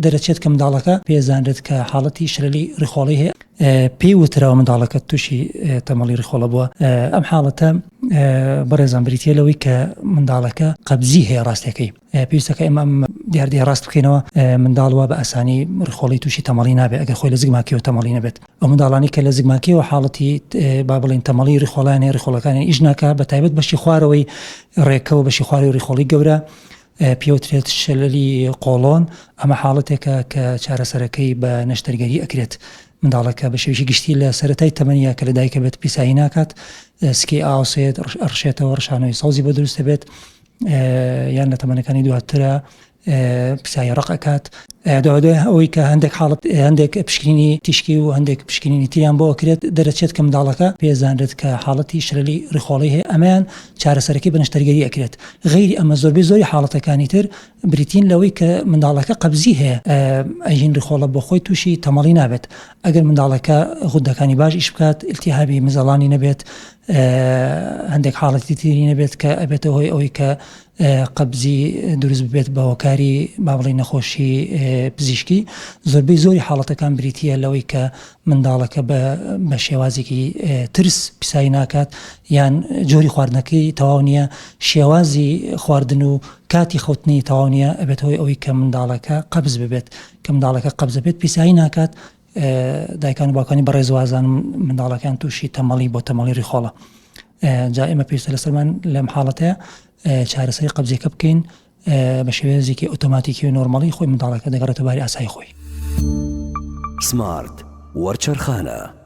دەرەچێت کە منداڵەکە پێزانرێت کە حاڵەتی شلەلی ڕیخۆڵی هەیە پێی وتراوە منداڵەکە تووشی تەمەڵی ڕیخۆڵە بووە. ئەم حاڵەتە بەڕێزان بریتە لەوەی کە منداڵەکە قەبزی هەیە ڕاستەکەی پێویستەکە ئێمە دیاردی ڕاست بکەینەوە منداڵوە بە ئەسانی ڕیخۆڵی تووشی تەمەڵی نابێت ئەگەر خۆی لە زگماکیەوە تەمەڵی نەبێت. ئەو منداڵانی کە لە زگماکیەوە حاڵەتی با بڵین تەمەڵی ڕیخۆڵیان ڕیخۆڵەکانی ئیش ناکات بە تایبەت بەشی خوارەوەی ڕێکەوە بەشی خواری و ڕیخۆڵی گەورە پێوترێت شلەلی قۆڵۆن. ئەمە حاڵەتێکە کە چارەسەرەکەی بە نەشتەرگەری ئەکرێت. منداڵەکە بە شێوەیەکی گشتی لە سەرەتای تەمەنیە کە لە دایکە بێت پیسایی ناکات سکی ئاوسێت ئەڕشێتەوە ڕشانەوەی سەوزی بە دروستە بێت یان لە تەمەنەکانی دواترە پیسایی ڕقەکات. دوای ئەوەی کە هەندێک حاڵەت هەندێک پشکنینی تیشکی و هەندێک پشکنینی تریان بۆ ئەکرێت دەرەچێت کە منداڵەکە پێزانرێت کە حاڵەتی شلەلی ڕیخۆڵی هەیە ئەمەیان چارەسەرەکەی بە نەشتەرگەری ئەکرێت. غەیری ئەمە زۆربەی زۆری حاڵەتەکانی تر بریتین لەوەی کە منداڵەکە قەبزی هەیە ئەژین ڕیخۆڵە بۆ خۆی تووشی تەمەڵی نابێت. ئەگەر منداڵەکە غودەکانی باش ئیش بکات ئیلتیهابی مزەڵانی نەبێت هەندێک حاڵەتی تری نەبێت کە ئەبێتە هۆی ئەوەی کە قەبزی دروست ببێت بە هۆکاری با بڵین نەخۆشی پزیشکی. زۆربەی زۆری حاڵەتەکان بریتیە لەوەی کە منداڵەکە بە شێوازێکی ترس پیسایی ناکات یان جۆری خواردنەکەی تەواو نییە شێوازی خواردن و کاتی خەوتنی تەواو نییە ئەبێت هۆی ئەوەی کە منداڵەکە قەبز ببێت. کە منداڵەکە قەبز بێت پیسایی ناکات دایکان و باوکانی بەڕێزوازان منداڵەکان تووشی تەمەڵی بۆ تەمەڵی ڕیخۆڵە. جا ئێمە پێویستە لەسەرمان لەم حاڵەتەیە چارەسەری قەبزیەکە بکەین بە شێوەیەکی ئۆتۆماتیکی و نۆرماڵی خۆی منداڵەکە دەگەڕێتە باری ئاسایی خۆی. سمارت وەرچەرخانە